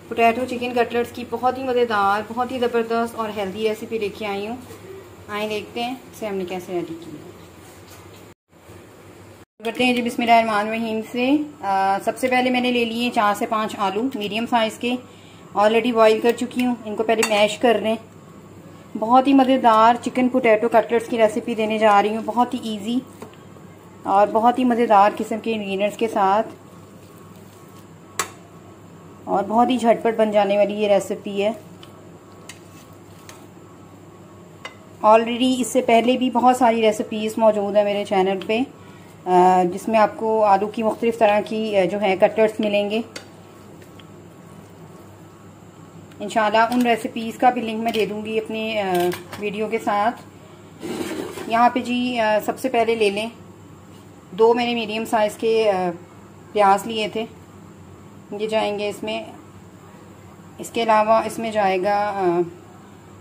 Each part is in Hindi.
पोटैटो चिकन कटलेट्स की बहुत ही मज़ेदार, बहुत ही ज़बरदस्त और हेल्दी रेसिपी लेके आई हूँ। आइए देखते हैं इसे हमने कैसे रेडी की। करते हैं जी बिस्मिल्लाहिर्रहमानिर्रहीम से। सबसे पहले मैंने ले लिए 4 से 5 आलू मीडियम साइज़ के, ऑलरेडी बॉईल कर चुकी हूँ। इनको पहले मैश कर लें। बहुत ही मज़ेदार चिकन पोटैटो कटलेट्स की रेसिपी देने जा रही हूँ, बहुत ही ईजी और बहुत ही मज़ेदार किस्म के इंग्रेडिएंट्स के साथ, और बहुत ही झटपट बन जाने वाली ये रेसिपी है। ऑलरेडी इससे पहले भी बहुत सारी रेसिपीज़ मौजूद है मेरे चैनल पे, जिसमें आपको आलू की मुख्तलिफ़ तरह की जो है कटलेट्स मिलेंगे। इंशाल्लाह उन रेसिपीज़ का भी लिंक मैं दे दूँगी अपने वीडियो के साथ। यहाँ पे जी सबसे पहले ले लें 2 मैंने मीडियम साइज़ के प्याज लिए थे, ये जाएंगे इसमें। इसके अलावा इसमें जाएगा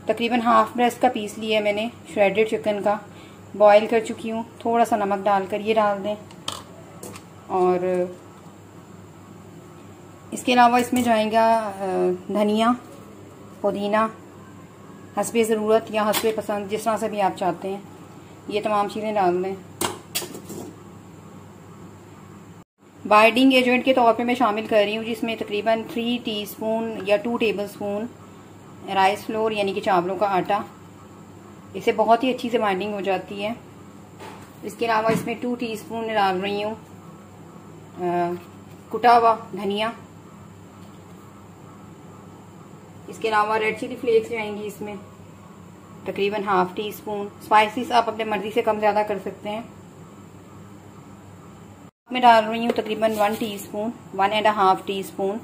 तकरीबन हाफ ब्रेस्ट का पीस लिया है मैंने श्रेडेड चिकन का, बॉईल कर चुकी हूँ। थोड़ा सा नमक डालकर ये डाल दें। और इसके अलावा इसमें जाएगा धनिया, पुदीना, हस्बे ज़रूरत या हस्बे पसंद, जिस तरह से भी आप चाहते हैं, ये तमाम चीज़ें डाल दें। बाइंडिंग एजेंट के तौर पे मैं शामिल कर रही हूँ जिसमें तकरीबन 3 टीस्पून या 2 टेबलस्पून राइस फ्लोर यानी कि चावलों का आटा। इससे बहुत ही अच्छी से बाइंडिंग हो जाती है। इसके अलावा इसमें 2 टीस्पून डाल रही हूँ कुटा हुआ धनिया। इसके अलावा रेड चिली फ्लेक्स जाएंगी इसमें तकरीबन हाफ टी स्पून। स्पाइसेस आप अपने मर्जी से कम ज़्यादा कर सकते हैं। मैं डाल रही हूँ तकरीबन 1 टीस्पून, 1.5 टीस्पून।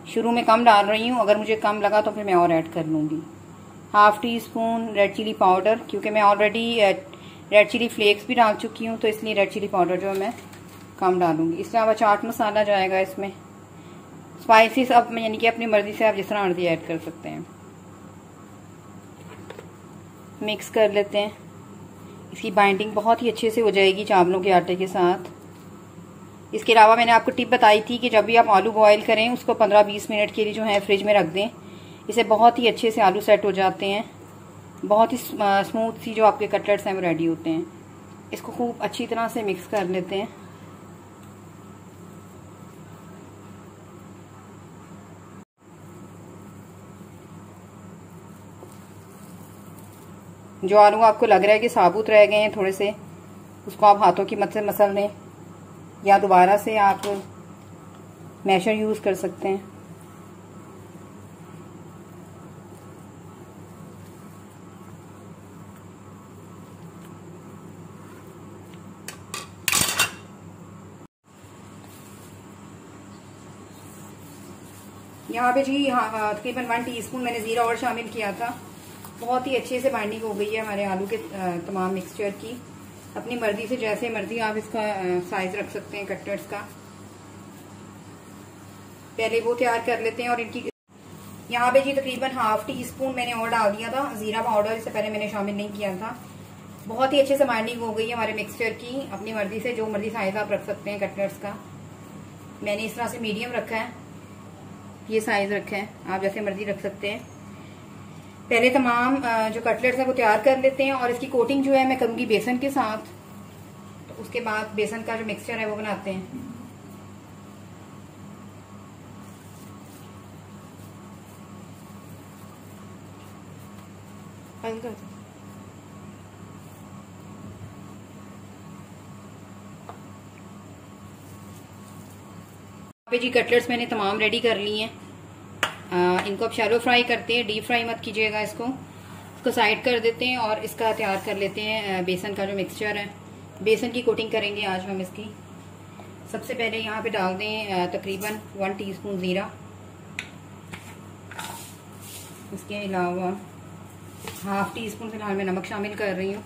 शुरू में कम डाल रही हूँ, अगर मुझे कम लगा तो फिर मैं और ऐड कर लूँगी। Half teaspoon red chilli powder, क्योंकि मैं ऑलरेडी रेड चिली फ्लेक्स भी डाल चुकी हूँ तो इसलिए रेड चिली पाउडर जो है मैं कम डालूँगी। इसके अलावा चाट मसाला जाएगा इसमें। स्पाइसेस अब यानी कि अपनी मर्जी से आप जिस तरह मर्जी ऐड कर सकते हैं। मिक्स कर लेते हैं। इसकी बाइंडिंग बहुत ही अच्छे से हो जाएगी चावलों के आटे के साथ। इसके अलावा मैंने आपको टिप बताई थी कि जब भी आप आलू बॉईल करें उसको 15-20 मिनट के लिए जो है फ्रिज में रख दें। इससे बहुत ही अच्छे से आलू सेट हो जाते हैं। बहुत ही स्मूथ सी जो आपके कटलेट्स हैं वो रेडी होते हैं। इसको खूब अच्छी तरह से मिक्स कर लेते हैं। जो आलू आपको लग रहा है कि साबुत रह गए हैं थोड़े से, उसको आप हाथों की मदद से मसल लें या दोबारा से आप मैशर यूज़ कर सकते हैं। यहाँ पे जी तकरीबन 1 टीस्पून मैंने ज़ीरा और शामिल किया था। बहुत ही अच्छे से बाइंडिंग हो गई है हमारे आलू के तमाम मिक्सचर की। अपनी मर्जी से जैसे मर्जी आप इसका साइज रख सकते हैं कटलेट्स का। पहले वो तैयार कर लेते हैं। और इनकी यहाँ पे जी तकरीबन हाफ टी स्पून मैंने और डाल दिया था जीरा पाउडर, इससे पहले मैंने शामिल नहीं किया था। बहुत ही अच्छे से बाइंडिंग हो गई है हमारे मिक्सचर की। अपनी मर्जी से जो मर्जी साइज आप रख सकते हैं कटलेट्स का। मैंने इस तरह से मीडियम रखा है, ये साइज रखा है, आप जैसे मर्जी रख सकते हैं। पहले तमाम जो कटलेट्स हैं वो तैयार कर लेते हैं और इसकी कोटिंग जो है मैं करूंगी बेसन के साथ। तो उसके बाद बेसन का जो मिक्सचर है वो बनाते हैं। जी कटलेट्स मैंने तमाम रेडी कर ली हैं। इनको अब शैलो फ्राई करते हैं, डीप फ्राई मत कीजिएगा इसको साइड कर देते हैं और इसका तैयार कर लेते हैं बेसन का जो मिक्सचर है। बेसन की कोटिंग करेंगे आज हम इसकी। सबसे पहले यहाँ पे डाल दें तकरीबन 1 टीस्पून ज़ीरा। इसके अलावा हाफ टी स्पून फिलहाल मैं नमक शामिल कर रही हूँ।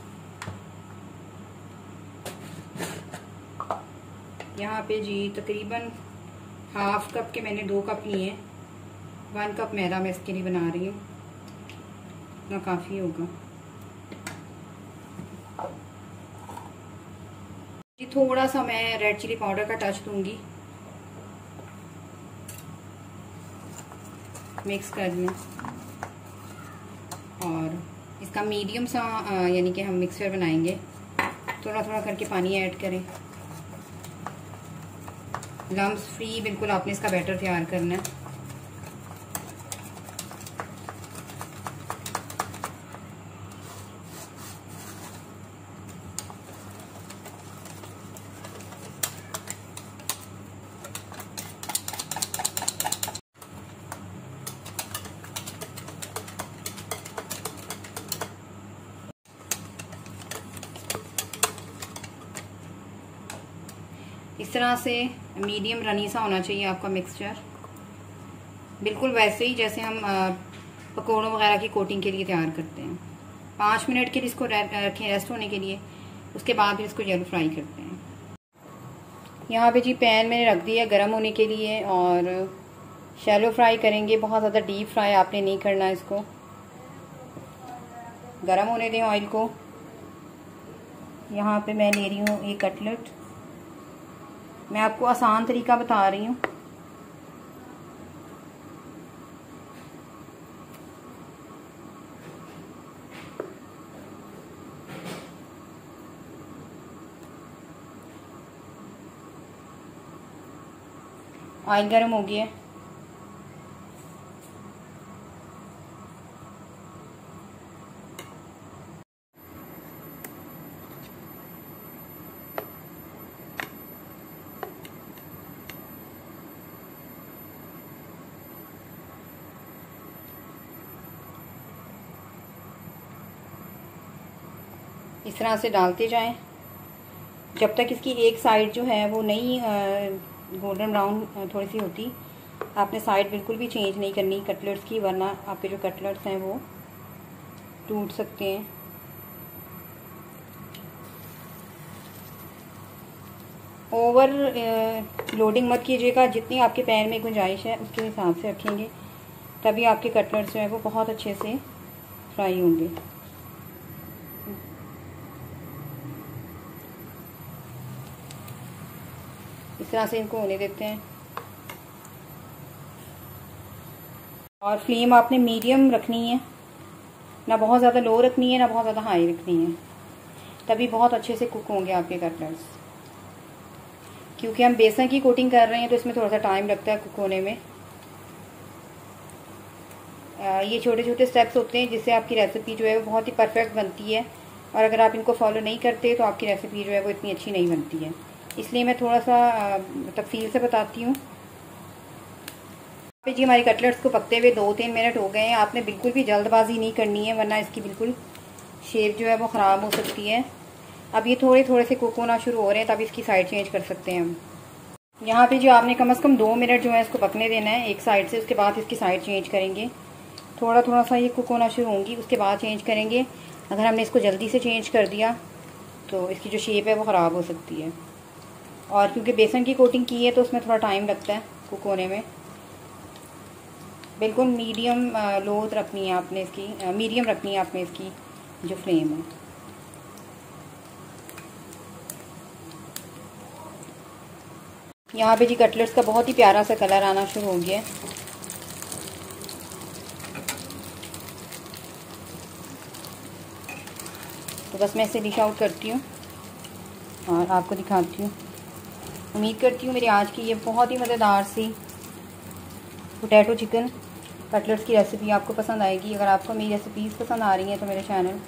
यहाँ पे जी तकरीबन हाफ कप के मैंने 2 कप लिए हैं। 1 कप मैदा मैं इसके लिए बना रही हूँ, इतना काफ़ी होगा। थोड़ा सा मैं रेड चिली पाउडर का टच दूंगी। मिक्स कर लें और इसका मीडियम सा यानी कि हम मिक्सचर बनाएंगे। थोड़ा थोड़ा करके पानी ऐड करें। लम्स फ्री बिल्कुल आपने इसका बैटर तैयार करना है। इस तरह से मीडियम रनी सा होना चाहिए आपका मिक्सचर, बिल्कुल वैसे ही जैसे हम पकौड़ों वगैरह की कोटिंग के लिए तैयार करते हैं। 5 मिनट के लिए इसको रखें रेस्ट होने के लिए, उसके बाद फिर इसको जैलो फ्राई करते हैं। यहाँ पे जी पैन मैंने रख दिया गर्म होने के लिए और शैलो फ्राई करेंगे। बहुत ज़्यादा डीप फ्राई आपने नहीं करना, इसको गर्म होने दें ऑयल को। यहाँ पे मैं ले रही हूँ एक कटलेट। मैं आपको आसान तरीका बता रही हूँ। ऑयल गर्म हो गया है। इस तरह से डालते जाएं जब तक इसकी एक साइड जो है वो नहीं गोल्डन ब्राउन थोड़ी सी होती। आपने साइड बिल्कुल भी चेंज नहीं करनी कटलेट्स की, वरना आपके जो कटलेट्स हैं वो टूट सकते हैं। ओवर लोडिंग मत कीजिएगा, जितनी आपके पैन में गुंजाइश है उसके हिसाब से रखेंगे, तभी आपके कटलेट्स जो है वो बहुत अच्छे से फ्राई होंगे। इस तरह से इनको होने देते हैं और फ्लेम आपने मीडियम रखनी है, ना बहुत ज़्यादा लो रखनी है ना बहुत ज़्यादा हाई रखनी है, तभी बहुत अच्छे से कुक होंगे आपके कटलेट्स। क्योंकि हम बेसन की कोटिंग कर रहे हैं तो इसमें थोड़ा सा टाइम लगता है कुक होने में। ये छोटे छोटे स्टेप्स होते हैं जिससे आपकी रेसिपी जो है वो बहुत ही परफेक्ट बनती है, और अगर आप इनको फॉलो नहीं करते तो आपकी रेसिपी जो है वो इतनी अच्छी नहीं बनती है। इसलिए मैं थोड़ा सा तफसील से बताती हूँ। जी हमारी कटलेट्स को पकते हुए 2-3 मिनट हो गए हैं। आपने बिल्कुल भी जल्दबाजी नहीं करनी है, वरना इसकी बिल्कुल शेप जो है वो ख़राब हो सकती है। अब ये थोड़े थोड़े से कुक होना शुरू हो रहे हैं, तब इसकी साइड चेंज कर सकते हैं हम। यहाँ पे जो आपने कम से कम 2 मिनट जो है इसको पकने देना है एक साइड से, उसके बाद इसकी साइड चेंज करेंगे। थोड़ा थोड़ा सा ये कुक होना शुरू होंगी, उसके बाद चेंज करेंगे। अगर हमने इसको जल्दी से चेंज कर दिया तो इसकी जो शेप है वो ख़राब हो सकती है, और क्योंकि बेसन की कोटिंग की है तो उसमें थोड़ा टाइम लगता है कुक होने में। बिल्कुल मीडियम लो रखनी है आपने इसकी, मीडियम रखनी है आपने इसकी जो फ्लेम है। यहाँ पे जी कटलेट्स का बहुत ही प्यारा सा कलर आना शुरू हो गया है। तो बस मैं इसे डिश आउट करती हूँ और आपको दिखाती हूँ। उम्मीद करती हूँ मेरी आज की ये बहुत ही मज़ेदार सी पोटैटो चिकन कटलेट्स की रेसिपी आपको पसंद आएगी। अगर आपको मेरी रेसिपीज़ पसंद आ रही हैं तो मेरे चैनल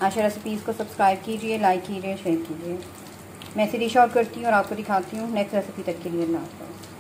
आशा रेसिपीज़ को सब्सक्राइब कीजिए, लाइक कीजिए, शेयर कीजिए। मैं इसे डिश आउट करती हूँ और आपको दिखाती हूँ। नेक्स्ट रेसिपी तक के लिए अल्लाह हाफ़िज़।